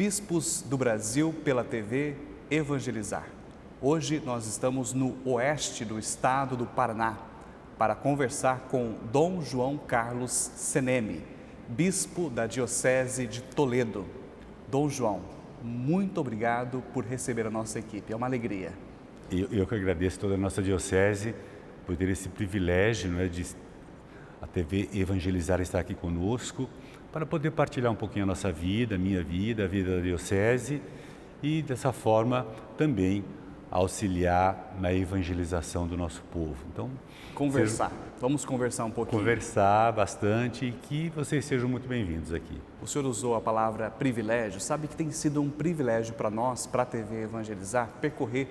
Bispos do Brasil pela TV Evangelizar. Hoje nós estamos no oeste do estado do Paraná para conversar com Dom João Carlos Seneme, bispo da Diocese de Toledo. Dom João, muito obrigado por receber a nossa equipe, é uma alegria. Eu que agradeço toda a nossa diocese por ter esse privilégio, de a TV Evangelizar estar aqui conosco, para poder partilhar um pouquinho a nossa vida, a minha vida, a vida da diocese e dessa forma também auxiliar na evangelização do nosso povo. Então, vamos conversar um pouquinho. Conversar bastante e que vocês sejam muito bem-vindos aqui. O senhor usou a palavra privilégio, sabe que tem sido um privilégio para nós, para a TV Evangelizar, percorrer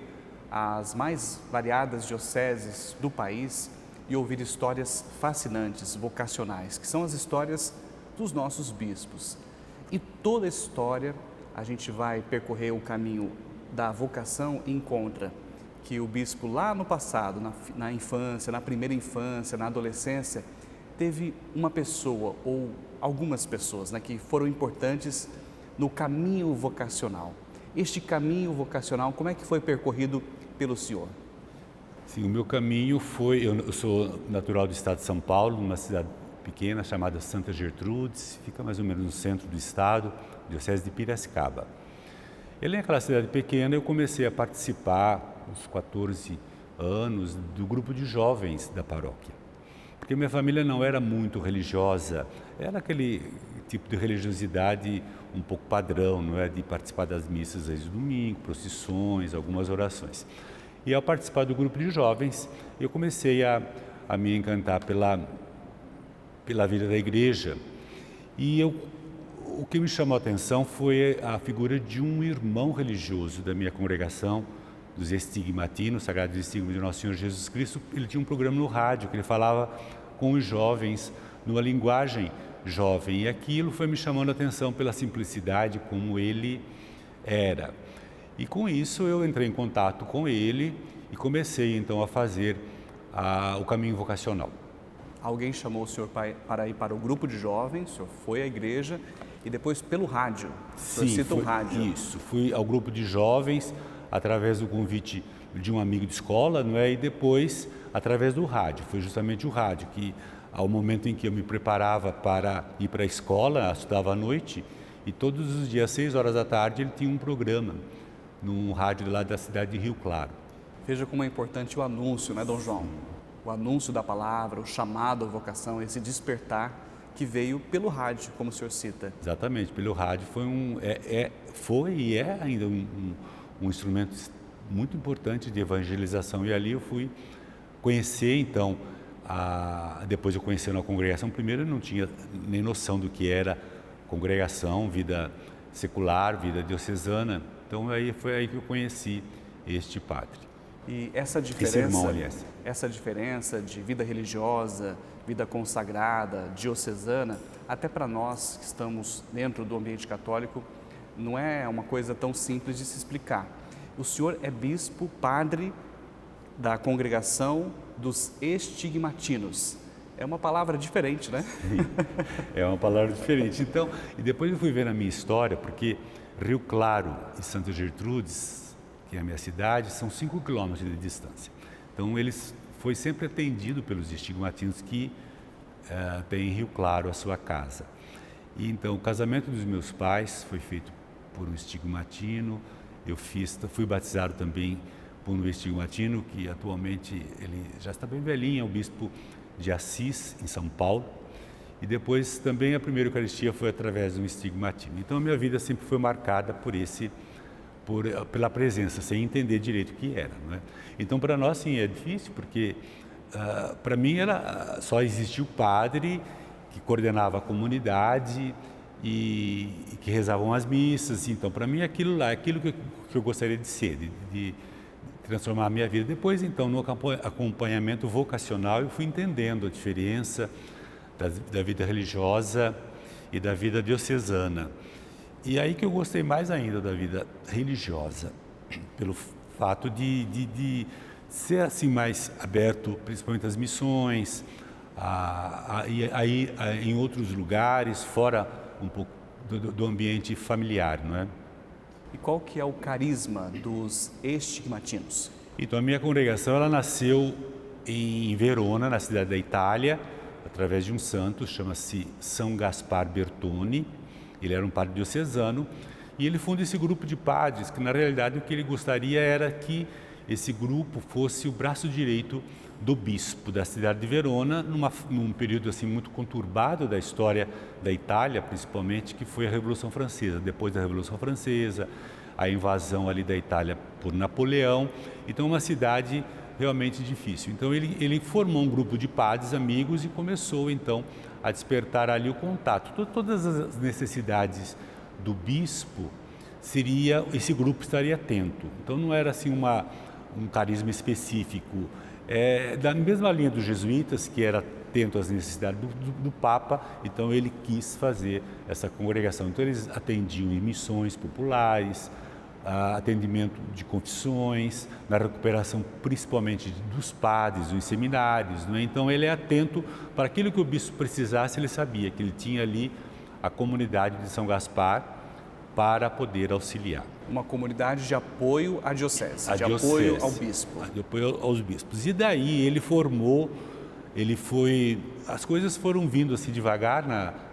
as mais variadas dioceses do país e ouvir histórias fascinantes, vocacionais, que são as histórias dos nossos bispos. E toda a história a gente vai percorrer o caminho da vocação e encontra que o bispo lá no passado, na infância, na primeira infância, na adolescência, teve uma pessoa ou algumas pessoas que foram importantes no caminho vocacional. Este caminho vocacional, como é que foi percorrido pelo senhor? Sim, o meu caminho foi, eu sou natural do estado de São Paulo, numa cidade pequena chamada Santa Gertrudes, fica mais ou menos no centro do estado, diocese de Piracicaba. E naquela cidade pequena eu comecei a participar, aos 14 anos, do grupo de jovens da paróquia. Porque minha família não era muito religiosa, era aquele tipo de religiosidade um pouco padrão, de participar das missas às domingo, procissões, algumas orações. E ao participar do grupo de jovens, eu comecei a me encantar pela vida da igreja. E o que me chamou a atenção foi a figura de um irmão religioso da minha congregação, dos Estigmatinos, Sagrados Estigmas de Nosso Senhor Jesus Cristo. Ele tinha um programa no rádio que ele falava com os jovens, numa linguagem jovem. E aquilo foi me chamando a atenção pela simplicidade como ele era. E com isso eu entrei em contato com ele e comecei então a fazer o caminho vocacional. Alguém chamou o senhor para ir para o grupo de jovens, o senhor foi à igreja e depois pelo rádio. Sim, o rádio. Isso, fui ao grupo de jovens através do convite de um amigo de escola, e depois através do rádio. Foi justamente o rádio que, ao momento em que eu me preparava para ir para a escola, estudava à noite, e todos os dias, às 6 horas da tarde, ele tinha um programa num rádio lá da cidade de Rio Claro. Veja como é importante o anúncio, Dom João? O anúncio da palavra, o chamado à vocação, esse despertar que veio pelo rádio, como o senhor cita. Exatamente, pelo rádio foi e é ainda um instrumento muito importante de evangelização. E ali eu fui conhecer, então, depois eu conhecendo a congregação, primeiro eu não tinha nem noção do que era congregação, vida secular, vida diocesana. Então foi aí que eu conheci este padre. E essa diferença de vida religiosa, vida consagrada, diocesana, até para nós que estamos dentro do ambiente católico, não é uma coisa tão simples de se explicar. O senhor é bispo, padre da congregação dos Estigmatinos. É uma palavra diferente, né? Sim, é uma palavra diferente. Então, e depois eu fui ver a minha história, porque Rio Claro e Santa Gertrudes, que é a minha cidade, são 5 quilômetros de distância. Então, foi sempre atendido pelos Estigmatinos que têm em Rio Claro a sua casa. E então, o casamento dos meus pais foi feito por um Estigmatino. Eu fui batizado também por um Estigmatino, que atualmente ele já está bem velhinho, é o bispo de Assis, em São Paulo. E depois também a primeira Eucaristia foi através de um Estigmatino. Então, a minha vida sempre foi marcada pela presença, sem entender direito o que era. Então, para nós, sim, é difícil, porque para mim só existia o padre que coordenava a comunidade e que rezavam as missas. Então, para mim, aquilo lá, aquilo que eu gostaria de ser, de transformar a minha vida. Depois, então, no acompanhamento vocacional, eu fui entendendo a diferença da vida religiosa e da vida diocesana. E aí que eu gostei mais ainda da vida religiosa, pelo fato de ser assim mais aberto, principalmente às missões, aí em outros lugares, fora um pouco do ambiente familiar, não é? E qual que é o carisma dos estigmatinos? Então, a minha congregação ela nasceu em Verona, na cidade da Itália, através de um santo, chama-se São Gaspar Bertone. Ele era um padre diocesano e ele funda esse grupo de padres, que na realidade o que ele gostaria era que esse grupo fosse o braço direito do bispo da cidade de Verona, num período assim muito conturbado da história da Itália, principalmente, que foi a Revolução Francesa. Depois da Revolução Francesa, a invasão ali da Itália por Napoleão, então uma cidade realmente difícil. Então ele formou um grupo de padres amigos e começou então a despertar ali o contato. Todas as necessidades do bispo esse grupo estaria atento. Então não era assim um carisma específico. Da mesma linha dos jesuítas, que era atento às necessidades do Papa, então ele quis fazer essa congregação. Então eles atendiam em missões populares, atendimento de confissões, na recuperação principalmente dos padres, dos seminários, né? Então ele é atento para aquilo que o bispo precisasse, ele sabia que ele tinha ali a comunidade de São Gaspar para poder auxiliar. Uma comunidade de apoio à diocese, apoio ao bispo. De apoio aos bispos. E daí ele as coisas foram vindo assim devagar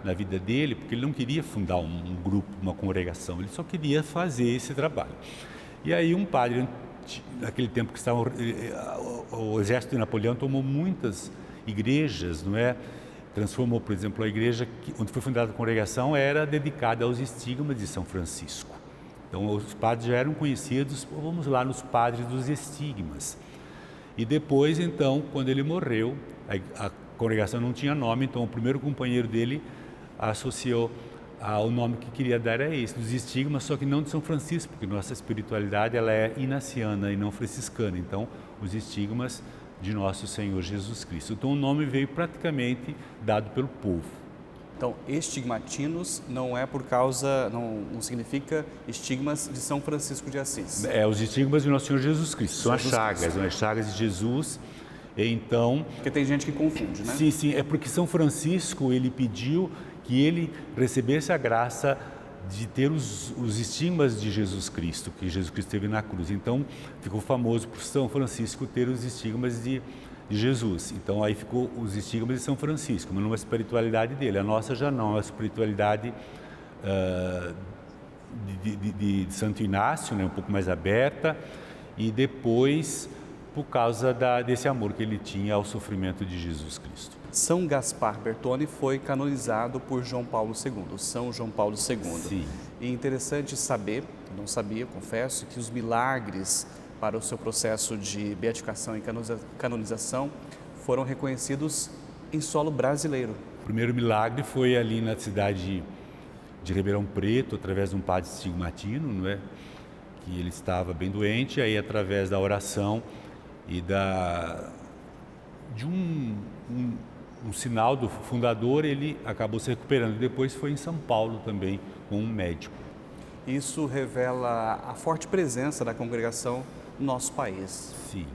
na vida dele, porque ele não queria fundar um grupo, uma congregação, ele só queria fazer esse trabalho. E aí um padre, naquele tempo que o exército de Napoleão tomou muitas igrejas, não é? Transformou, por exemplo, a igreja onde foi fundada a congregação era dedicada aos estigmas de São Francisco. Então os padres já eram conhecidos, vamos lá nos padres dos estigmas. E depois, então, quando ele morreu, a congregação não tinha nome, então o primeiro companheiro dele associou ao nome que queria dar a esse, dos estigmas, só que não de São Francisco, porque nossa espiritualidade ela é inaciana e não franciscana. Então, os estigmas de nosso Senhor Jesus Cristo. Então o nome veio praticamente dado pelo povo. Então, estigmatinos não é por causa, não significa estigmas de São Francisco de Assis. Os estigmas de nosso Senhor Jesus Cristo, são as chagas, são as chagas de Jesus. Então, porque tem gente que confunde, né? Sim, é porque São Francisco, ele pediu que ele recebesse a graça de ter os estigmas de Jesus Cristo, que Jesus Cristo teve na cruz. Então, ficou famoso por São Francisco ter os estigmas de Jesus. Então, aí ficou os estigmas de São Francisco, mas numa espiritualidade dele. A nossa já não, a espiritualidade de Santo Inácio, né, um pouco mais aberta, e depois, por causa desse amor que ele tinha ao sofrimento de Jesus Cristo. São Gaspar Bertone foi canonizado por João Paulo II, São João Paulo II. Sim. E interessante saber, não sabia, confesso, que os milagres para o seu processo de beatificação e canonização foram reconhecidos em solo brasileiro. O primeiro milagre foi ali na cidade de Ribeirão Preto, através de um padre estigmatino, não é? Que ele estava bem doente, aí através da oração e de um sinal do fundador, ele acabou se recuperando. Depois foi em São Paulo também, com um médico. Isso revela a forte presença da congregação no nosso país. Sim.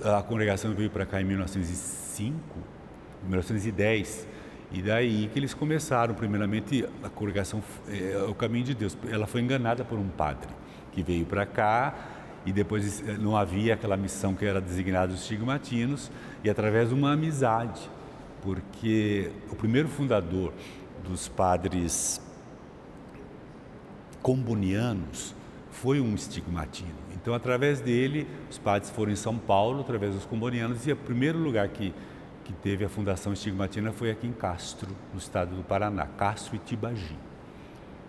A congregação veio para cá em 1905, 1910, e daí que eles começaram, primeiramente, a congregação, o caminho de Deus. Ela foi enganada por um padre que veio para cá, e depois não havia aquela missão que era designada dos estigmatinos, e através de uma amizade, porque o primeiro fundador dos padres combonianos foi um estigmatino. Então, através dele, os padres foram em São Paulo, através dos combonianos, e o primeiro lugar que teve a fundação estigmatina foi aqui em Castro, no estado do Paraná, Castro e Tibagi.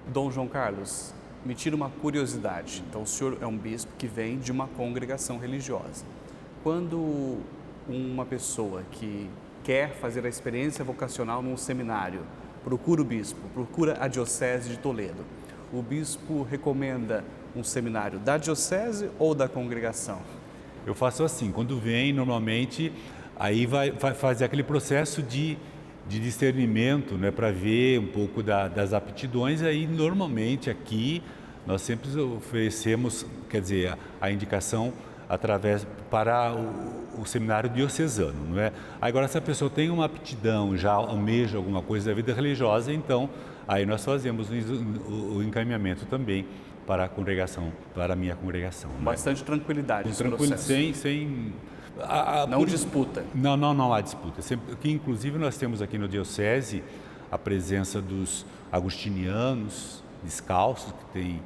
Dom João Carlos, me tira uma curiosidade. Então, o senhor é um bispo que vem de uma congregação religiosa. Quando uma pessoa que quer fazer a experiência vocacional num seminário procura o bispo, procura a Diocese de Toledo, o bispo recomenda um seminário da diocese ou da congregação? Eu faço assim, quando vem, normalmente, aí vai fazer aquele processo de discernimento, né, para ver um pouco das aptidões. Aí, normalmente, aqui, nós sempre oferecemos, quer dizer, a indicação para o seminário diocesano, não é? Agora, se a pessoa tem uma aptidão, já almeja alguma coisa da vida religiosa, então, aí nós fazemos o encaminhamento também para a congregação, para a minha congregação. Bastante tranquilidade esse processo. Não disputa. Não há disputa. Que inclusive nós temos aqui no Diocese a presença dos agustinianos descalços, que têm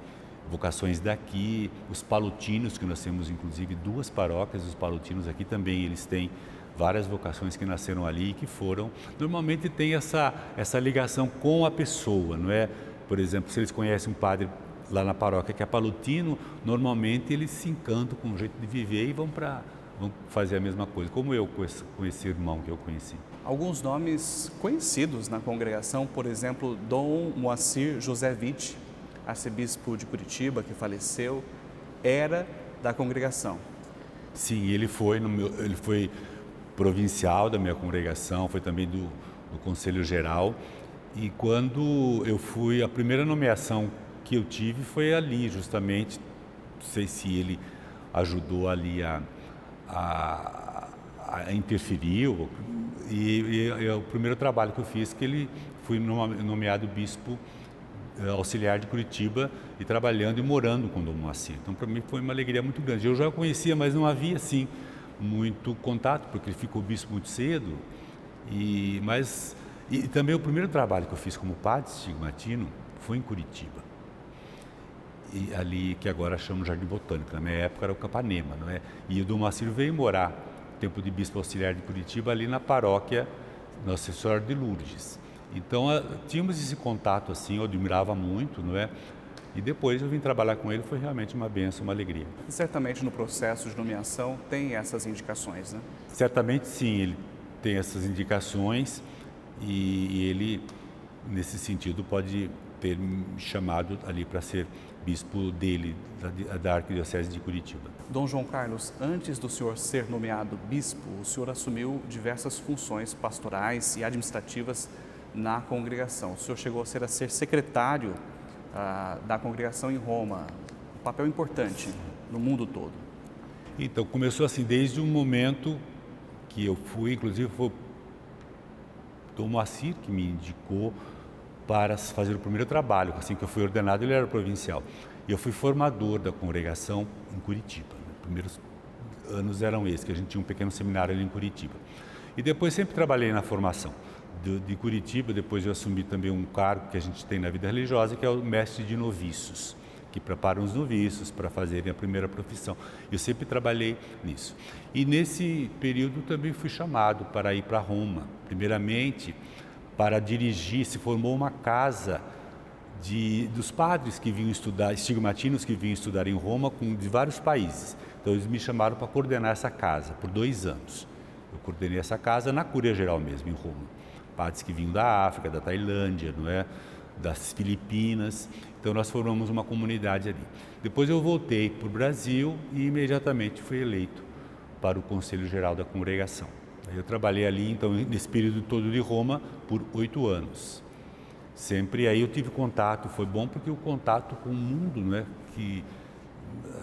vocações daqui, os palutinos, que nós temos inclusive 2 paróquias, os palutinos aqui também, eles têm várias vocações que nasceram ali e que foram, normalmente tem essa ligação com a pessoa, não é? Por exemplo, se eles conhecem um padre lá na paróquia que é palutino, normalmente eles se encantam com o jeito de viver e vão fazer a mesma coisa, como eu com esse irmão que eu conheci. Alguns nomes conhecidos na congregação, por exemplo, Dom Moacir José Witt, arcebispo de Curitiba, que faleceu, era da congregação. Sim, ele foi provincial da minha congregação, foi também do Conselho Geral. E quando eu fui, a primeira nomeação que eu tive foi ali, justamente, não sei se ele ajudou ali a interferir, e o primeiro trabalho que eu fiz, que ele fui nomeado bispo auxiliar de Curitiba e trabalhando e morando com o Dom Moacir. Então, para mim foi uma alegria muito grande. Eu já o conhecia, mas não havia, assim, muito contato, porque ele ficou bispo muito cedo. E também o primeiro trabalho que eu fiz como padre estigmatino foi em Curitiba. E ali, que agora chamamos Jardim Botânico, na minha época era o Capanema, não é? E o Dom Moacir veio morar, tempo de bispo auxiliar de Curitiba, ali na paróquia Nossa Senhora de Lourdes. Então, tínhamos esse contato assim, eu admirava muito, não é? E depois eu vim trabalhar com ele, foi realmente uma bênção, uma alegria. E certamente no processo de nomeação tem essas indicações, né? Certamente sim, ele tem essas indicações e ele, nesse sentido, pode ter me chamado ali para ser bispo dele, da Arquidiocese de Curitiba. Dom João Carlos, antes do senhor ser nomeado bispo, o senhor assumiu diversas funções pastorais e administrativas na congregação. O senhor chegou a ser secretário da congregação em Roma, um papel importante no mundo todo. Então, começou assim, desde o momento que eu fui, inclusive foi o Dom Moacir que me indicou para fazer o primeiro trabalho. Assim que eu fui ordenado, ele era provincial. E eu fui formador da congregação em Curitiba. Os primeiros anos eram esses, que a gente tinha um pequeno seminário ali em Curitiba. E depois sempre trabalhei na formação de Curitiba. Depois eu assumi também um cargo que a gente tem na vida religiosa, que é o mestre de noviços, que preparam os noviços para fazerem a primeira profissão. Eu sempre trabalhei nisso. E nesse período também fui chamado para ir para Roma. Primeiramente, para dirigir, se formou uma casa dos padres que vinham estudar, estigmatinos que vinham estudar em Roma, de vários países. Então eles me chamaram para coordenar essa casa por 2 anos. Eu coordenei essa casa na Cúria Geral mesmo, em Roma. Padres que vinham da África, da Tailândia, não é? Das Filipinas. Então nós formamos uma comunidade ali. Depois eu voltei para o Brasil e imediatamente fui eleito para o Conselho Geral da Congregação. Eu trabalhei ali, então, nesse período todo de Roma, por 8 anos. Sempre aí eu tive contato, foi bom porque o contato com o mundo, não é? Que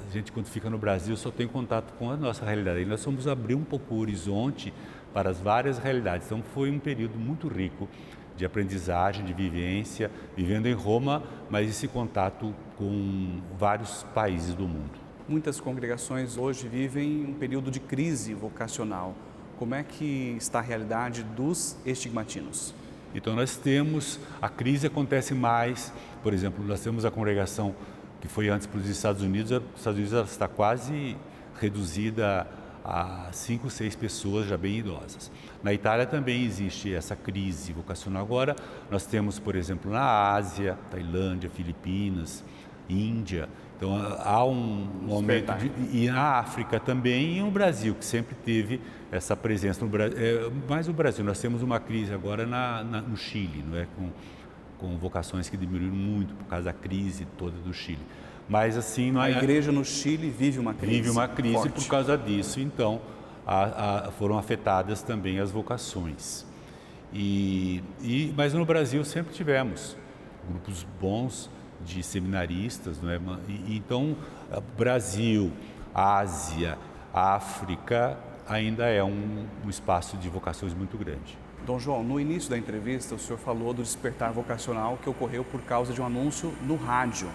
a gente, quando fica no Brasil, só tem contato com a nossa realidade. E nós fomos abrir um pouco o horizonte para as várias realidades. Então, foi um período muito rico de aprendizagem, de vivência, vivendo em Roma, mas esse contato com vários países do mundo. Muitas congregações hoje vivem um período de crise vocacional. Como é que está a realidade dos estigmatinos? Então nós temos, a crise acontece mais, por exemplo, nós temos a congregação que foi antes para os Estados Unidos, ela está quase reduzida a 5, 6 pessoas já bem idosas. Na Itália também existe essa crise vocacional. Agora nós temos, por exemplo, na Ásia, Tailândia, Filipinas, Índia. Então há um aumento e na África também e no Brasil, que sempre teve essa presença no Brasil. Mais o Brasil, nós temos uma crise agora no Chile, não é? Com vocações que diminuíram muito por causa da crise toda do Chile. Mas assim, a igreja no Chile vive uma crise. Vive uma crise forte. Por causa disso. Então foram afetadas também as vocações. Mas no Brasil sempre tivemos grupos bons de seminaristas, não é? Então, Brasil, Ásia, África ainda é um espaço de vocações muito grande. Dom João, no início da entrevista, o senhor falou do despertar vocacional que ocorreu por causa de um anúncio no rádio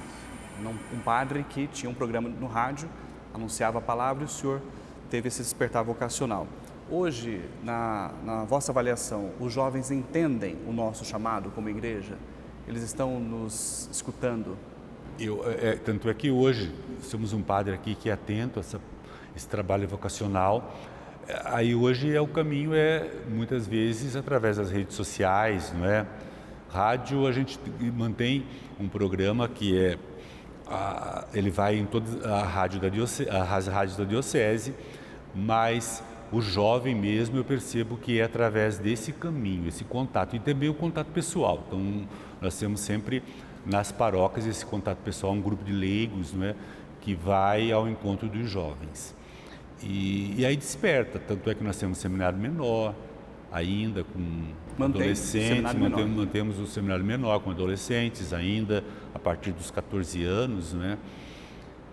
Um padre que tinha um programa no rádio, anunciava a palavra e o senhor teve esse despertar vocacional. Hoje, na vossa avaliação, os jovens entendem o nosso chamado como igreja? Eles estão nos escutando? Tanto é que hoje somos um padre aqui que é atento a esse trabalho vocacional. Aí hoje o caminho muitas vezes através das redes sociais, não é? Rádio, a gente mantém um programa que ele vai em todas as rádios da diocese, mas o jovem mesmo eu percebo que é através desse caminho, esse contato, e também o contato pessoal. Então nós temos sempre nas paróquias esse contato pessoal, um grupo de leigos, não é? Que vai ao encontro dos jovens. E aí desperta, tanto é que nós temos um seminário menor, ainda com adolescentes, mantemos o seminário menor com adolescentes ainda, a partir dos 14 anos, né?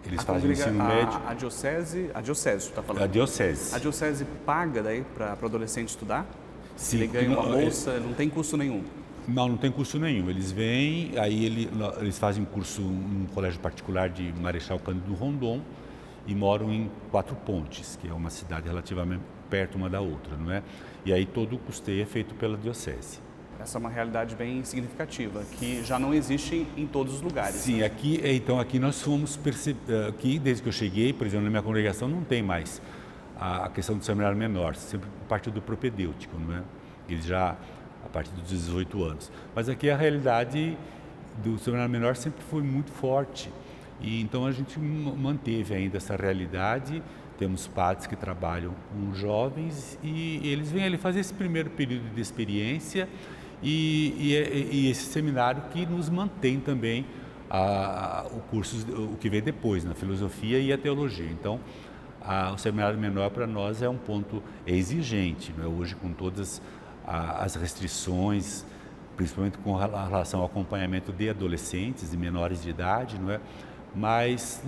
Eles fazem o ensino médio. A diocese, você está falando? A diocese. A diocese paga daí para o adolescente estudar? Sim. Ele ganha uma bolsa, não tem custo nenhum? Não tem custo nenhum. Eles vêm, aí eles fazem curso num colégio particular de Marechal Cândido Rondon e moram em Quatro Pontes, que é uma cidade relativamente perto uma da outra, não é? E aí todo o custeio é feito pela diocese. Essa é uma realidade bem significativa, que já não existe em todos os lugares. Sim, né? Aqui nós fomos aqui desde que eu cheguei, por exemplo, na minha congregação não tem mais a questão do seminário menor, sempre a partir do propedêutico, não é? Eles já a partir dos 18 anos. Mas aqui a realidade do seminário menor sempre foi muito forte. E então a gente manteve ainda essa realidade. Temos padres que trabalham com jovens e eles vêm ali fazer esse primeiro período de experiência e esse seminário que nos mantém também o que vem depois, na filosofia e a teologia. Então, o seminário menor para nós é um ponto exigente, não é? Hoje com todas as restrições, principalmente com relação ao acompanhamento de adolescentes e menores de idade, não é? Mas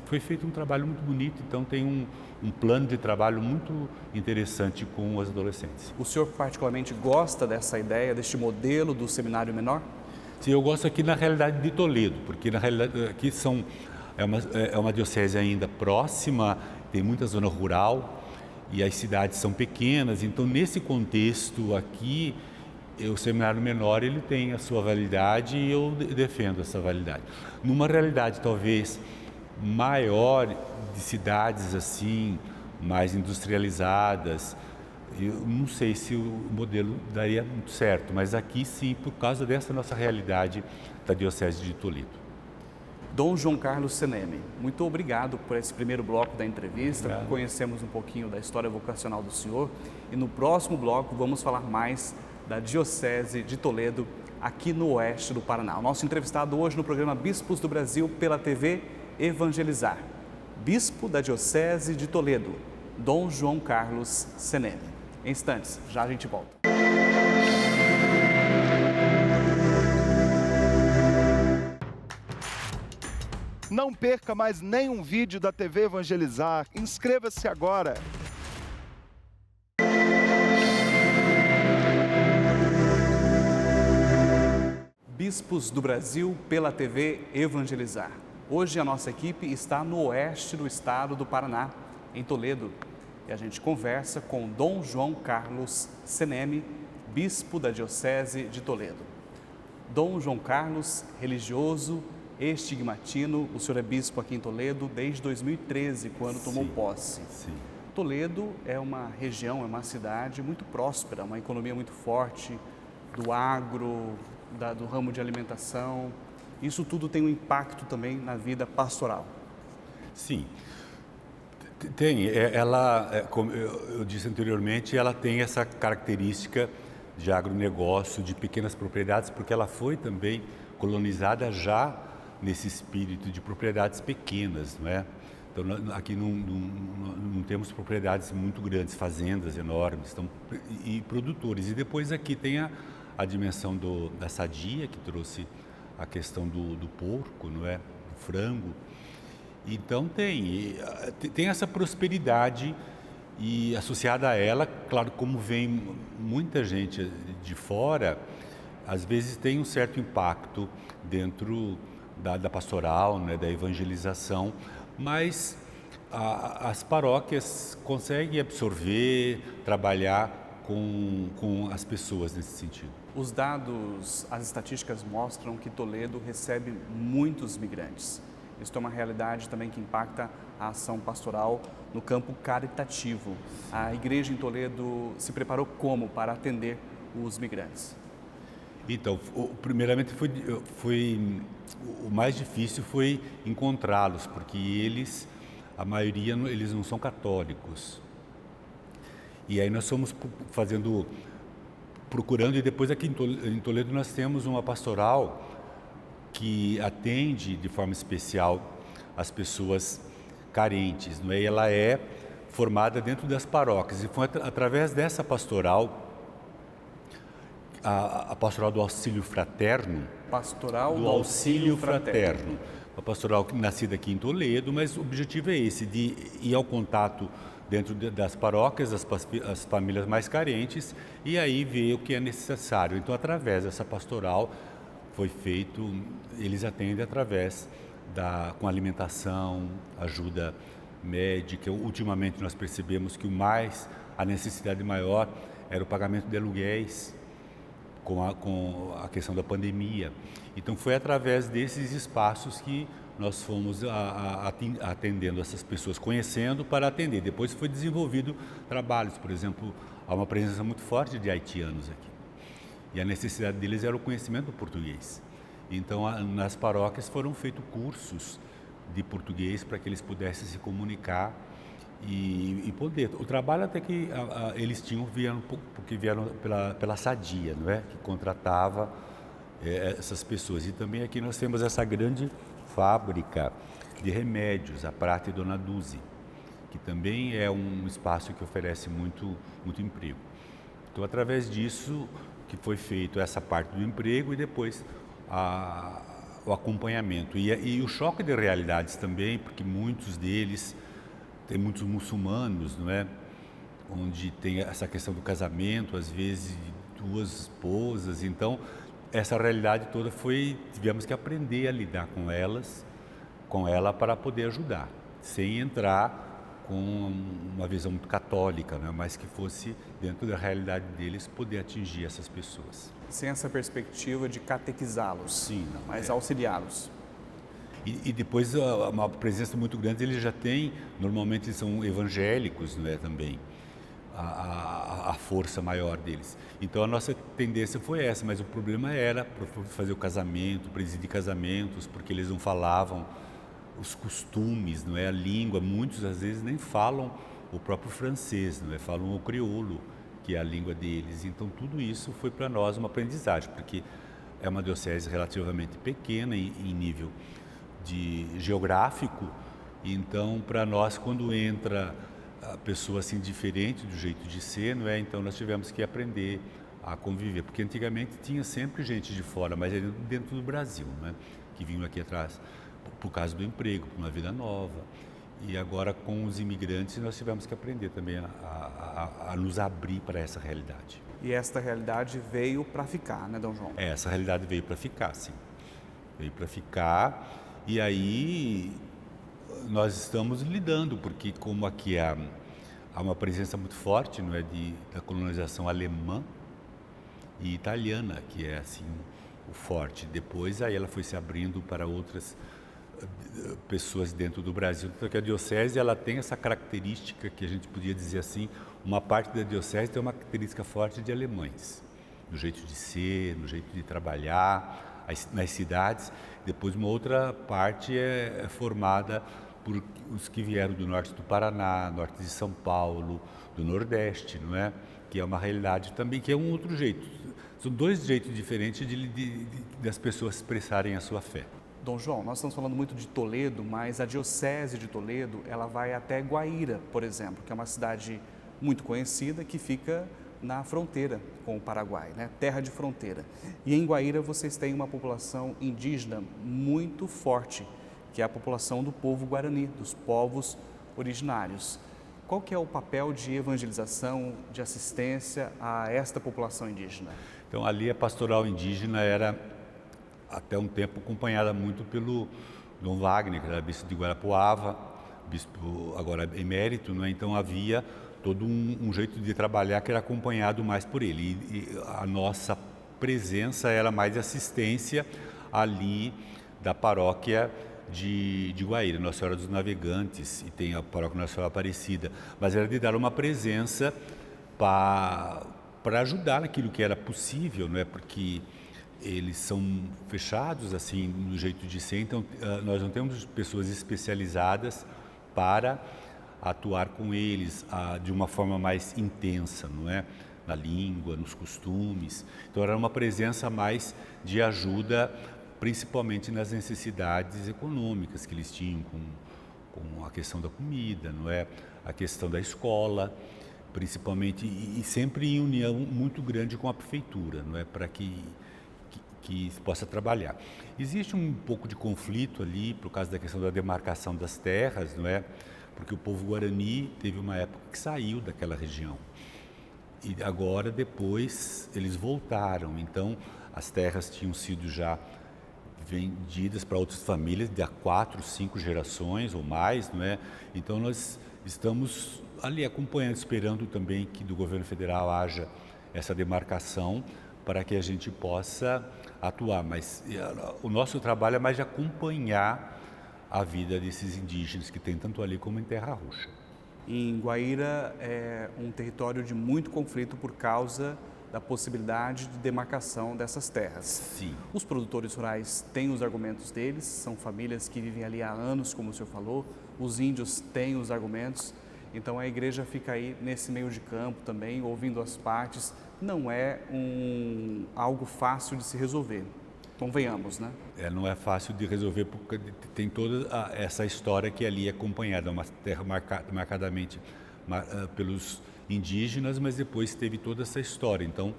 foi feito um trabalho muito bonito, então tem um plano de trabalho muito interessante com os adolescentes. O senhor particularmente gosta dessa ideia, deste modelo do seminário menor? Sim, eu gosto aqui na realidade de Toledo, porque na realidade aqui é uma diocese ainda próxima, tem muita zona rural e as cidades são pequenas, então nesse contexto aqui o seminário menor ele tem a sua validade e eu defendo essa validade. Numa realidade talvez maior de cidades assim, mais industrializadas, eu não sei se o modelo daria muito certo, mas aqui sim, por causa dessa nossa realidade da Diocese de Toledo. Dom João Carlos Seneme, muito obrigado por esse primeiro bloco da entrevista. Obrigado. Conhecemos um pouquinho da história vocacional do senhor e no próximo bloco vamos falar mais da Diocese de Toledo, aqui no oeste do Paraná. O nosso entrevistado hoje no programa Bispos do Brasil pela TV Evangelizar, Bispo da Diocese de Toledo, Dom João Carlos Seneme. Em instantes, já a gente volta. Não perca mais nenhum vídeo da TV Evangelizar. Inscreva-se agora. Bispos do Brasil pela TV Evangelizar. Hoje a nossa equipe está no oeste do estado do Paraná, em Toledo. E a gente conversa com Dom João Carlos Seneme, Bispo da Diocese de Toledo. Dom João Carlos, religioso, estigmatino, o senhor é bispo aqui em Toledo desde 2013, quando tomou posse. Sim. Toledo é uma região, é uma cidade muito próspera, uma economia muito forte, do agro, do ramo de alimentação. Isso tudo tem um impacto também na vida pastoral. Sim, tem. Como eu disse anteriormente, ela tem essa característica de agronegócio, de pequenas propriedades, porque ela foi também colonizada já nesse espírito de propriedades pequenas, não é? Então, aqui não temos propriedades muito grandes, fazendas enormes e produtores. E depois aqui tem a dimensão da sadia, que trouxe a questão do porco, não é? Do frango. Então tem essa prosperidade e associada a ela, claro, como vem muita gente de fora, às vezes tem um certo impacto dentro da pastoral, né, da evangelização, mas as paróquias conseguem absorver, trabalhar com as pessoas nesse sentido. Os dados, as estatísticas mostram que Toledo recebe muitos migrantes. Isso é uma realidade também que impacta a ação pastoral no campo caritativo. A igreja em Toledo se preparou como para atender os migrantes? Então, primeiramente o mais difícil foi encontrá-los, porque a maioria, eles não são católicos. E aí nós fomos procurando, e depois aqui em Toledo nós temos uma pastoral que atende de forma especial as pessoas carentes, não é? E ela é formada dentro das paróquias, e foi através dessa pastoral, a pastoral do auxílio fraterno. Pastoral do auxílio fraterno. Uma pastoral nascida aqui em Toledo, mas o objetivo é esse, de ir ao contato dentro das paróquias, as famílias mais carentes, e aí ver o que é necessário. Então, através dessa pastoral, foi feito, eles atendem através com alimentação, ajuda médica. Ultimamente nós percebemos que a necessidade maior era o pagamento de aluguéis com a questão da pandemia. Então foi através desses espaços que nós fomos atendendo essas pessoas, conhecendo para atender. Depois foi desenvolvido trabalhos, por exemplo, há uma presença muito forte de haitianos aqui. E a necessidade deles era o conhecimento do português. Então, nas paróquias foram feitos cursos de português para que eles pudessem se comunicar e poder. O trabalho até que eles porque vieram pela Sadia, não é? Que contratava essas pessoas. E também aqui nós temos essa grande fábrica de remédios, a Prata e Dona Duzi, que também é um espaço que oferece muito emprego. Então, através disso que foi feito essa parte do emprego e depois o acompanhamento. E o choque de realidades também, porque muitos deles, tem muitos muçulmanos, não é? Onde tem essa questão do casamento, às vezes duas esposas. Então, essa realidade toda tivemos que aprender a lidar com ela para poder ajudar, sem entrar com uma visão muito católica, né? Mas que fosse dentro da realidade deles poder atingir essas pessoas. Sem essa perspectiva de catequizá-los, sim, mas auxiliá-los. E depois uma presença muito grande, eles já têm, normalmente eles são evangélicos, não é, também, a força maior deles. Então a nossa tendência foi essa, mas o problema era fazer o casamento, presidir casamentos, porque eles não falavam os costumes, não é, a língua. Muitos às vezes nem falam o próprio francês, não é, falam o crioulo, que é a língua deles. Então tudo isso foi para nós uma aprendizagem, porque é uma diocese relativamente pequena em nível geográfico. Então para nós, quando entra a pessoa assim diferente do jeito de ser, não é, então nós tivemos que aprender a conviver, porque antigamente tinha sempre gente de fora, mas era dentro do Brasil, né, que vinham aqui atrás por causa do emprego, por uma vida nova. E agora com os imigrantes nós tivemos que aprender também a nos abrir para essa realidade. E esta realidade veio para ficar, né, Dom João? Essa realidade veio para ficar, sim. Veio para ficar, e aí nós estamos lidando, porque como aqui há uma presença muito forte, não é, da colonização alemã e italiana, que é assim o forte. Depois aí ela foi se abrindo para outras pessoas dentro do Brasil. Então que a diocese ela tem essa característica que a gente podia dizer assim, uma parte da diocese tem uma característica forte de alemães, no jeito de ser, no jeito de trabalhar, nas cidades. Depois uma outra parte é formada por os que vieram do norte do Paraná, norte de São Paulo, do Nordeste, não é? Que é uma realidade também, que é um outro jeito. São dois jeitos diferentes das pessoas expressarem a sua fé. Dom João, nós estamos falando muito de Toledo, mas a diocese de Toledo, ela vai até Guaíra, por exemplo, que é uma cidade muito conhecida que fica na fronteira com o Paraguai, né? Terra de fronteira. E em Guaíra vocês têm uma população indígena muito forte, que é a população do povo Guarani, dos povos originários. Qual que é o papel de evangelização, de assistência a esta população indígena? Então ali a pastoral indígena era até um tempo acompanhada muito pelo Dom Wagner, que era bispo de Guarapuava, bispo agora emérito, né? Então havia todo um jeito de trabalhar que era acompanhado mais por ele. E a nossa presença era mais de assistência ali da paróquia de Guaíra, Nossa Senhora dos Navegantes, e tem a paróquia Nossa Senhora Aparecida, mas era de dar uma presença para ajudar naquilo que era possível, não é? Porque eles são fechados assim no jeito de ser, então nós não temos pessoas especializadas para atuar com eles de uma forma mais intensa, não é? Na língua, nos costumes. Então era uma presença mais de ajuda, principalmente nas necessidades econômicas que eles tinham com a questão da comida, não é? A questão da escola, principalmente, e sempre em união muito grande com a prefeitura, não é? Para que se possa trabalhar. Existe um pouco de conflito ali por causa da questão da demarcação das terras, não é? Porque o povo guarani teve uma época que saiu daquela região e agora depois eles voltaram. Então as terras tinham sido já vendidas para outras famílias de há 4, 5 gerações ou mais, não é? Então nós estamos ali acompanhando, esperando também que do governo federal haja essa demarcação para que a gente possa atuar. Mas o nosso trabalho é mais de acompanhar a vida desses indígenas que tem tanto ali como em Terra Roxa. Em Guaíra é um território de muito conflito por causa da possibilidade de demarcação dessas terras. Sim. Os produtores rurais têm os argumentos deles, são famílias que vivem ali há anos, como o senhor falou, os índios têm os argumentos, então a igreja fica aí nesse meio de campo também, ouvindo as partes. Não é algo fácil de se resolver. Convenhamos, né? Não é fácil de resolver porque tem toda essa história que ali é acompanhada, uma terra marcadamente pelos indígenas, mas depois teve toda essa história. Então,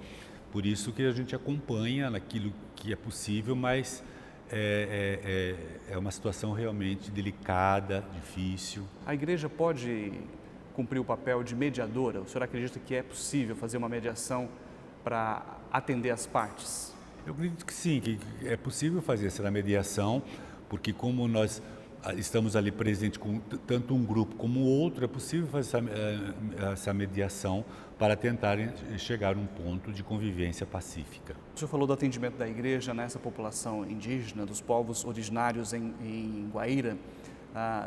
por isso que a gente acompanha naquilo que é possível, mas é uma situação realmente delicada, difícil. A igreja pode cumprir o papel de mediadora? O senhor acredita que é possível fazer uma mediação para atender as partes? Eu acredito que sim, que é possível fazer essa mediação, porque como nós estamos ali presentes com tanto um grupo como o outro, é possível fazer essa mediação para tentar chegar a um ponto de convivência pacífica. O senhor falou do atendimento da igreja nessa população indígena, dos povos originários em Guaíra,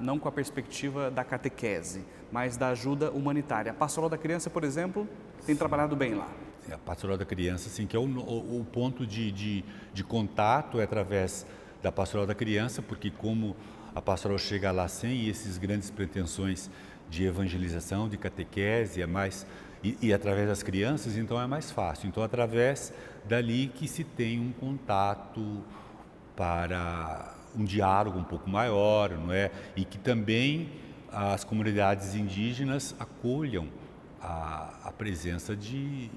não com a perspectiva da catequese, mas da ajuda humanitária. A Pastoral da Criança, por exemplo, tem trabalhado bem lá. A Pastoral da Criança, sim, que é o ponto de contato é através da Pastoral da Criança, porque como a pastoral chega lá sem esses grandes pretensões de evangelização, de catequese, e através das crianças, então é mais fácil. Então, através dali que se tem um contato para um diálogo um pouco maior, não é? E que também as comunidades indígenas acolham a presença de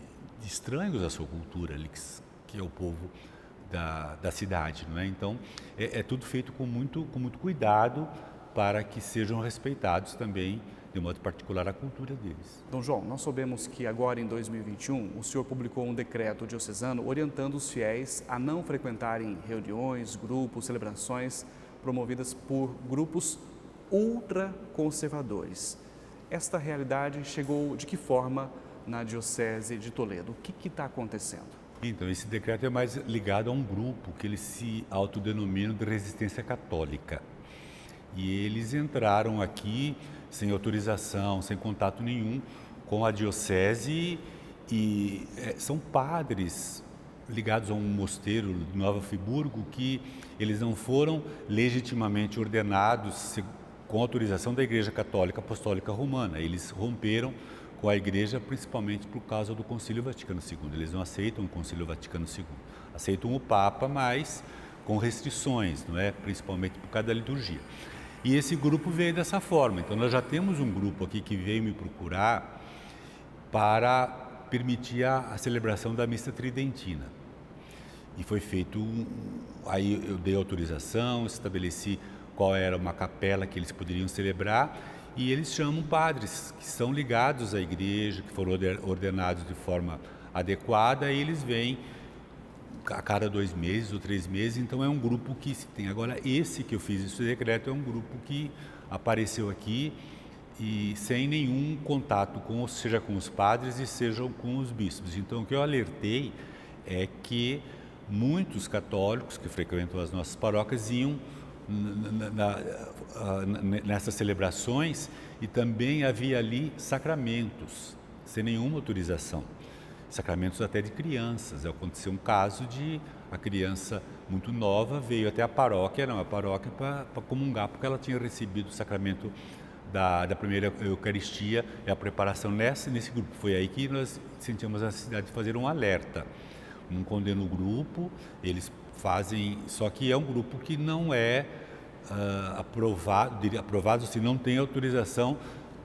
estranhos à sua cultura, que é o povo da cidade, não é? Então é tudo feito com muito cuidado para que sejam respeitados também, de modo particular, a cultura deles. Dom João, nós soubemos que agora em 2021 o senhor publicou um decreto diocesano orientando os fiéis a não frequentarem reuniões, grupos, celebrações promovidas por grupos ultraconservadores. Esta realidade chegou de que forma na Diocese de Toledo? O que está acontecendo? Então, esse decreto é mais ligado a um grupo que eles se autodenominam de resistência católica. E eles entraram aqui sem autorização, sem contato nenhum com a Diocese e são padres ligados a um mosteiro de Nova Friburgo que eles não foram legitimamente ordenados com autorização da Igreja Católica Apostólica Romana. Eles romperam com a Igreja principalmente por causa do Concílio Vaticano II. Eles não aceitam o Concílio Vaticano II. Aceitam o Papa, mas com restrições, não é? Principalmente por causa da liturgia. E esse grupo veio dessa forma. Então, nós já temos um grupo aqui que veio me procurar para permitir a celebração da missa tridentina. E foi feito, aí eu dei autorização, estabeleci qual era uma capela que eles poderiam celebrar, e eles chamam padres que são ligados à igreja, que foram ordenados de forma adequada, e eles vêm a cada 2 meses ou 3 meses, então é um grupo que se tem. Agora, esse que eu fiz, esse decreto, é um grupo que apareceu aqui e sem nenhum contato, seja com os padres e seja com os bispos. Então, o que eu alertei é que muitos católicos que frequentam as nossas paróquias iam nessas celebrações e também havia ali sacramentos, sem nenhuma autorização. Sacramentos até de crianças. Aconteceu um caso de a criança muito nova veio até a paróquia para comungar, porque ela tinha recebido o sacramento da primeira Eucaristia e a preparação nesse grupo. Foi aí que nós sentimos a necessidade de fazer um alerta. Não condeno o grupo, eles fazem, só que é um grupo que não é aprovado, se não tem autorização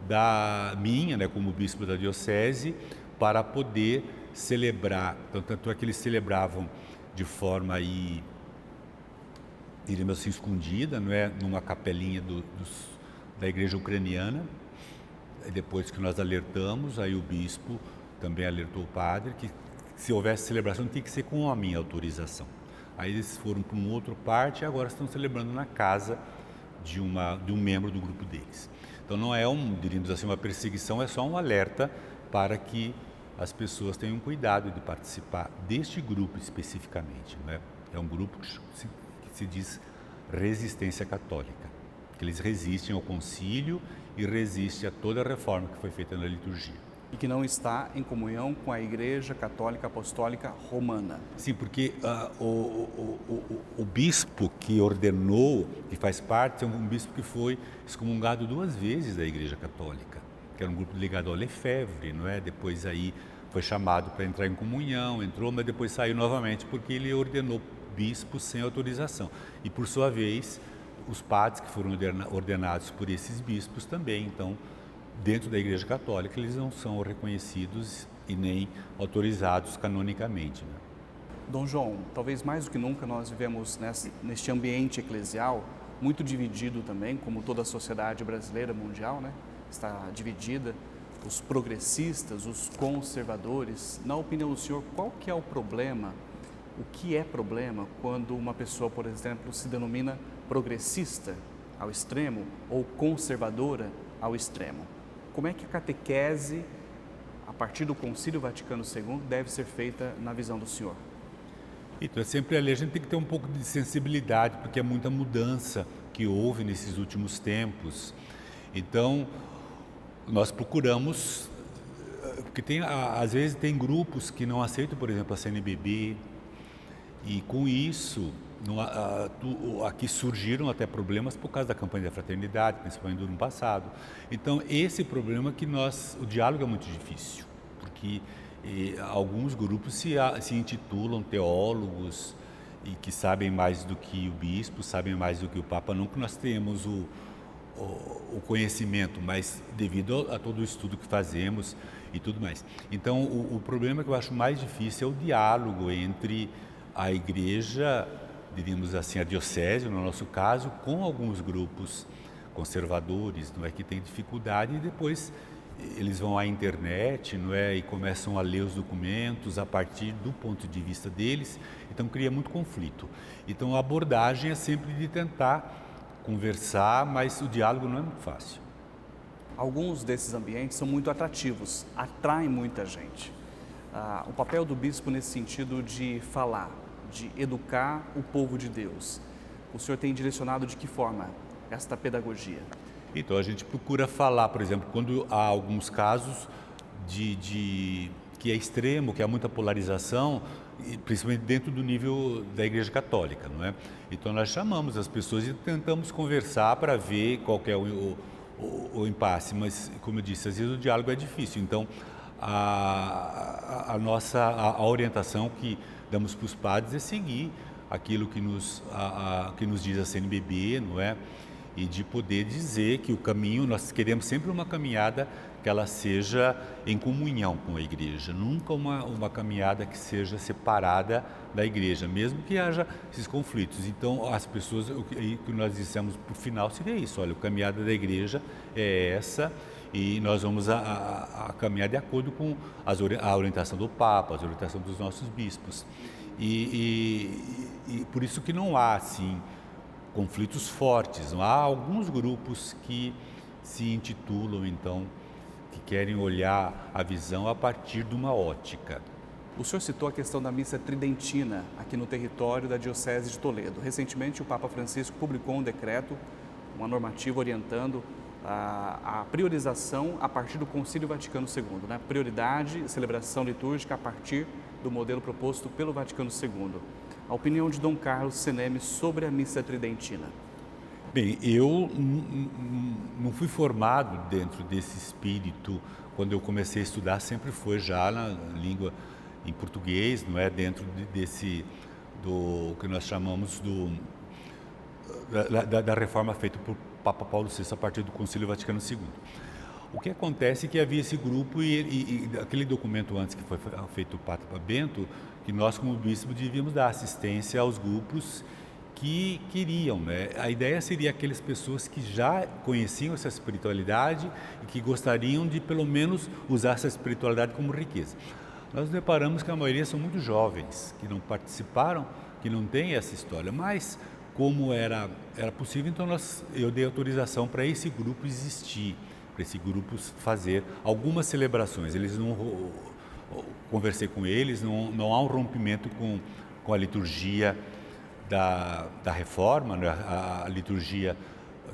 da minha, né, como bispo da diocese, para poder celebrar. Tanto é que eles celebravam de forma aí, diríamos assim, escondida, não é, numa capelinha da igreja ucraniana. E depois que nós alertamos, aí o bispo também alertou o padre que se houvesse celebração tinha que ser com a minha autorização. Aí eles foram para uma outra parte e agora estão celebrando na casa de um membro do grupo deles. Então não é diríamos assim, uma perseguição, é só um alerta para que as pessoas tenham cuidado de participar deste grupo especificamente, né? É um grupo que se diz resistência católica, que eles resistem ao concílio e resistem a toda a reforma que foi feita na liturgia. E que não está em comunhão com a Igreja Católica Apostólica Romana. Sim, porque o bispo que ordenou, que faz parte, é um bispo que foi excomungado 2 vezes da Igreja Católica, que era um grupo ligado ao Lefebvre, não é? Depois aí foi chamado para entrar em comunhão, entrou, mas depois saiu novamente porque ele ordenou bispos sem autorização. E por sua vez, os padres que foram ordenados por esses bispos também, então, dentro da Igreja Católica, eles não são reconhecidos e nem autorizados canonicamente, né? Dom João, talvez mais do que nunca nós vivemos neste ambiente eclesial muito dividido também, como toda a sociedade brasileira, mundial, né? Está dividida, os progressistas, os conservadores. Na opinião do senhor, qual que é o problema? O que é problema quando uma pessoa, por exemplo, se denomina progressista ao extremo ou conservadora ao extremo? Como é que a catequese, a partir do Concílio Vaticano II, deve ser feita na visão do senhor? Então, sempre ali a gente tem que ter um pouco de sensibilidade, porque é muita mudança que houve nesses últimos tempos. Então, nós procuramos, porque às vezes tem grupos que não aceitam, por exemplo, a CNBB, e com isso, aqui surgiram até problemas por causa da campanha da fraternidade, principalmente do ano passado. Então, esse problema que o diálogo é muito difícil, porque alguns grupos se intitulam teólogos e que sabem mais do que o bispo, sabem mais do que o Papa, não que nós tenhamos o conhecimento, mas devido a todo o estudo que fazemos e tudo mais. Então, o problema que eu acho mais difícil é o diálogo entre a igreja, diríamos assim, a diocese, no nosso caso, com alguns grupos conservadores, não é, que tem dificuldade, e depois eles vão à internet, não é, e começam a ler os documentos a partir do ponto de vista deles, então cria muito conflito. Então a abordagem é sempre de tentar conversar, mas o diálogo não é muito fácil. Alguns desses ambientes são muito atrativos, atraem muita gente. O papel do bispo nesse sentido de falar, de educar o povo de Deus, o senhor tem direcionado de que forma esta pedagogia? Então a gente procura falar, por exemplo, quando há alguns casos que é extremo, que há muita polarização, principalmente dentro do nível da Igreja Católica, não é? Então nós chamamos as pessoas e tentamos conversar para ver qual que é o impasse, mas como eu disse, às vezes o diálogo é difícil. Então a orientação que damos para os padres é seguir aquilo que nos diz a CNBB, não é? E de poder dizer que o caminho, nós queremos sempre uma caminhada que ela seja em comunhão com a igreja, nunca uma caminhada que seja separada da igreja, mesmo que haja esses conflitos. Então, as pessoas, o que nós dissemos por final seria isso: olha, a caminhada da igreja é essa, e nós vamos a caminhar de acordo com a orientação do Papa, a orientação dos nossos bispos. e por isso que não há, assim, conflitos fortes. Há alguns grupos que se intitulam, então, que querem olhar a visão a partir de uma ótica. O senhor citou a questão da missa tridentina aqui no território da Diocese de Toledo. Recentemente, o Papa Francisco publicou um decreto, uma normativa orientando a priorização a partir do Concílio Vaticano II, né? Prioridade e celebração litúrgica a partir do modelo proposto pelo Vaticano II. A opinião de Dom Carlos Seneme sobre a missa tridentina. Bem, eu não fui formado dentro desse espírito. Quando eu comecei a estudar, sempre foi já na língua em português, não é? Dentro do que nós chamamos da reforma feita por Papa Paulo VI a partir do Concílio Vaticano II. O que acontece é que havia esse grupo e aquele documento antes que foi feito o Papa Bento, que nós como bispo devíamos dar assistência aos grupos que queriam, né? A ideia seria aquelas pessoas que já conheciam essa espiritualidade e que gostariam de pelo menos usar essa espiritualidade como riqueza. Nós deparamos que a maioria são muito jovens, que não participaram, que não têm essa história, mas como era possível, então eu dei autorização para esse grupo existir, para esse grupo fazer algumas celebrações. Eles não conversei com eles, não há um rompimento com a liturgia da reforma, né? A liturgia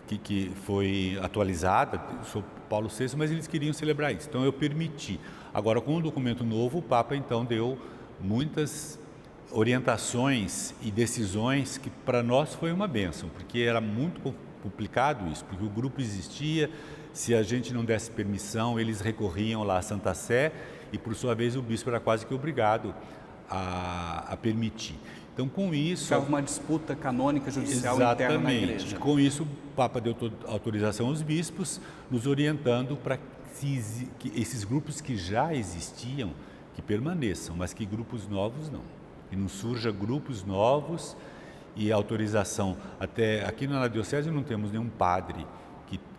que foi atualizada, sou Paulo VI, mas eles queriam celebrar isso, então eu permiti. Agora, com o documento novo, o Papa então deu muitas orientações e decisões que para nós foi uma bênção, porque era muito complicado isso, porque o grupo existia, se a gente não desse permissão, eles recorriam lá à Santa Sé e, por sua vez, o bispo era quase que obrigado a permitir. Então, com isso... Ficava uma disputa canônica judicial interna na igreja. Exatamente. Com isso, o Papa deu autorização aos bispos, nos orientando para que esses grupos que já existiam, que permaneçam, mas que grupos novos não. Que não surja grupos novos e autorização. Até aqui na Diocese não temos nenhum padre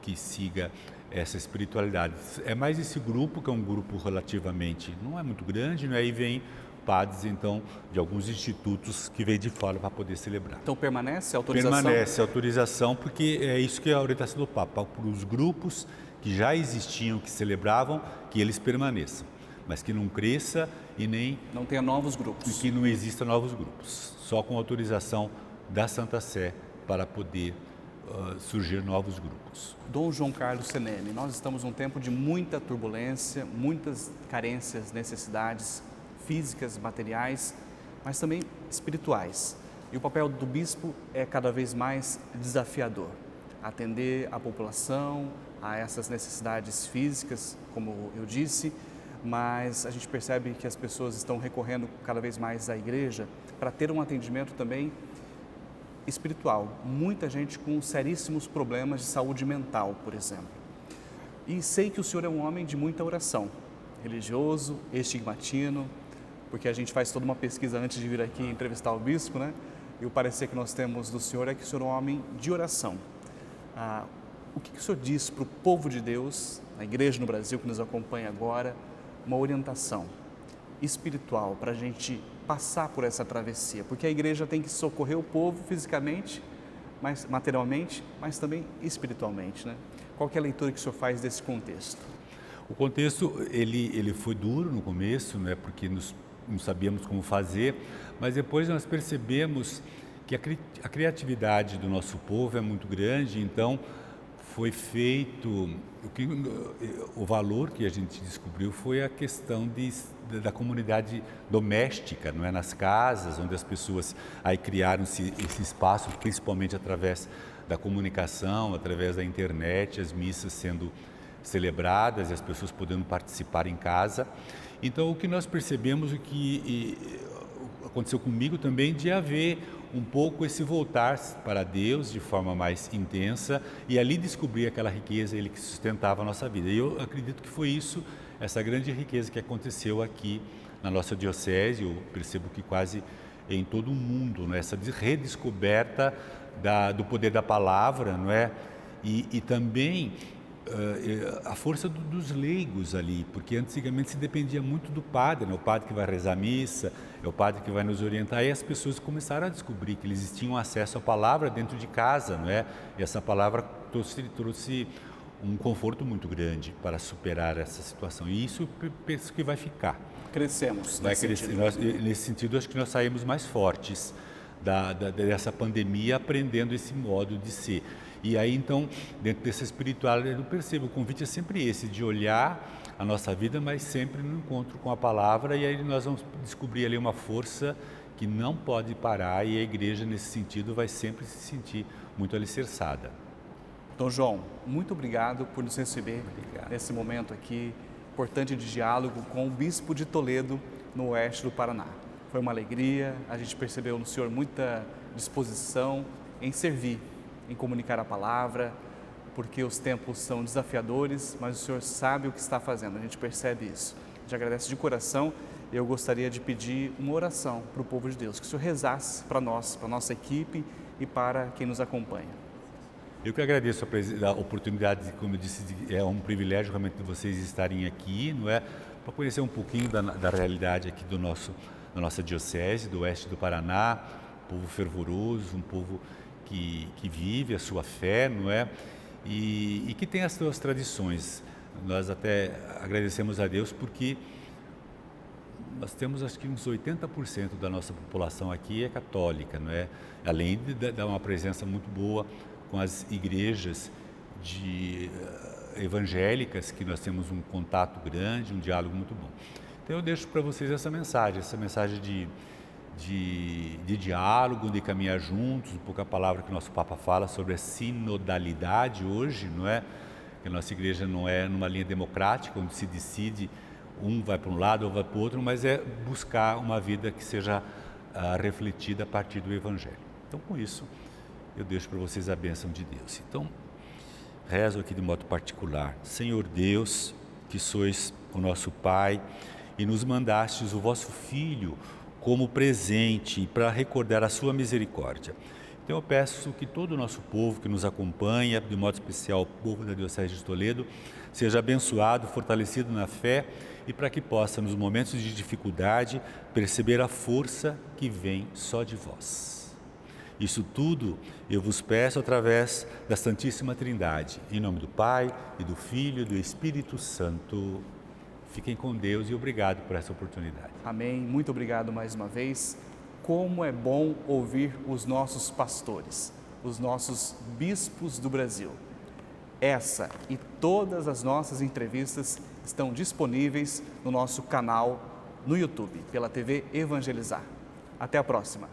que siga essa espiritualidade. É mais esse grupo, que é um grupo relativamente, não é muito grande, né? Aí vem padres, então, de alguns institutos que vêm de fora para poder celebrar. Então permanece a autorização? Permanece a autorização, porque é isso que é a orientação do Papa, para os grupos que já existiam, que celebravam, que eles permaneçam, mas que não cresça e nem... Não tenha novos grupos. E que não exista novos grupos, só com autorização da Santa Sé para poder surgir novos grupos. Dom João Carlos Seneme, nós estamos num tempo de muita turbulência, muitas carências, necessidades físicas, materiais, mas também espirituais. E o papel do bispo é cada vez mais desafiador. Atender a população, a essas necessidades físicas, como eu disse, mas a gente percebe que as pessoas estão recorrendo cada vez mais à igreja para ter um atendimento também espiritual. Muita gente com seríssimos problemas de saúde mental, por exemplo. E sei que o senhor é um homem de muita oração, religioso, estigmatino, porque a gente faz toda uma pesquisa antes de vir aqui entrevistar o bispo, né? E o parecer que nós temos do senhor é que o senhor é um homem de oração. O que o senhor diz para o povo de Deus, a igreja no Brasil que nos acompanha agora, uma orientação espiritual para a gente passar por essa travessia? Porque a igreja tem que socorrer o povo fisicamente, mas materialmente, mas também espiritualmente, né? Qual que é a leitura que o senhor faz desse contexto? O contexto, ele foi duro no começo, né? Porque não sabíamos como fazer, mas depois nós percebemos que a criatividade do nosso povo é muito grande, então foi feito, o valor que a gente descobriu foi a questão da comunidade doméstica, não é? Nas casas, onde as pessoas aí criaram esse espaço, principalmente através da comunicação, através da internet, as missas sendo celebradas e as pessoas podendo participar em casa. Então, o que nós percebemos, que aconteceu comigo também, de haver um pouco esse voltar para Deus de forma mais intensa e ali descobrir aquela riqueza, Ele que sustentava a nossa vida. E eu acredito que foi isso, essa grande riqueza que aconteceu aqui na nossa diocese. Eu percebo que quase em todo o mundo, né? Essa redescoberta do poder da palavra, não é? E também a força dos leigos ali, porque antigamente se dependia muito do padre, né? O padre que vai rezar a missa, é o padre que vai nos orientar, e as pessoas começaram a descobrir que eles tinham acesso à palavra dentro de casa, não é? E essa palavra trouxe um conforto muito grande para superar essa situação, e isso eu penso que vai ficar. Crescemos. Vai crescer. Nesse sentido, acho que nós saímos mais fortes dessa pandemia, aprendendo esse modo de ser. E aí, então, dentro dessa espiritualidade, eu percebo, o convite é sempre esse, de olhar a nossa vida, mas sempre no encontro com a palavra, e aí nós vamos descobrir ali uma força que não pode parar, e a igreja, nesse sentido, vai sempre se sentir muito alicerçada. Dom João, muito obrigado por nos receber nesse momento aqui, importante de diálogo com o Bispo de Toledo, no oeste do Paraná. Foi uma alegria, a gente percebeu no senhor muita disposição em servir, em comunicar a palavra, porque os tempos são desafiadores, mas o senhor sabe o que está fazendo, a gente percebe isso. A gente agradece de coração. Eu gostaria de pedir uma oração para o povo de Deus, que o senhor rezasse para nós, para a nossa equipe e para quem nos acompanha. Eu que agradeço a oportunidade, como eu disse, é um privilégio realmente de vocês estarem aqui, não é? Para conhecer um pouquinho da realidade aqui da nossa diocese, do oeste do Paraná, um povo fervoroso, um povo que vive a sua fé, não é? E que tem as suas tradições. Nós até agradecemos a Deus porque nós temos, acho que uns 80% da nossa população aqui é católica, não é? Além de dar uma presença muito boa com as igrejas evangélicas, que nós temos um contato grande, um diálogo muito bom. Então eu deixo para vocês essa mensagem de diálogo, de caminhar juntos, um pouco a palavra que o nosso Papa fala sobre a sinodalidade hoje, não é? Que a nossa igreja não é numa linha democrática, onde se decide, um vai para um lado ou vai para o outro, mas é buscar uma vida que seja refletida a partir do Evangelho. Então, com isso, eu deixo para vocês a bênção de Deus. Então, rezo aqui de modo particular. Senhor Deus, que sois o nosso Pai, e nos mandastes o vosso Filho como presente para recordar a sua misericórdia. Então eu peço que todo o nosso povo que nos acompanha, de modo especial o povo da Diocese de Toledo, seja abençoado, fortalecido na fé, e para que possa, nos momentos de dificuldade, perceber a força que vem só de vós. Isso tudo eu vos peço através da Santíssima Trindade, em nome do Pai, e do Filho e do Espírito Santo. Fiquem com Deus e obrigado por essa oportunidade. Amém. Muito obrigado mais uma vez. Como é bom ouvir os nossos pastores, os nossos bispos do Brasil. Essa e todas as nossas entrevistas estão disponíveis no nosso canal no YouTube, pela TV Evangelizar. Até a próxima.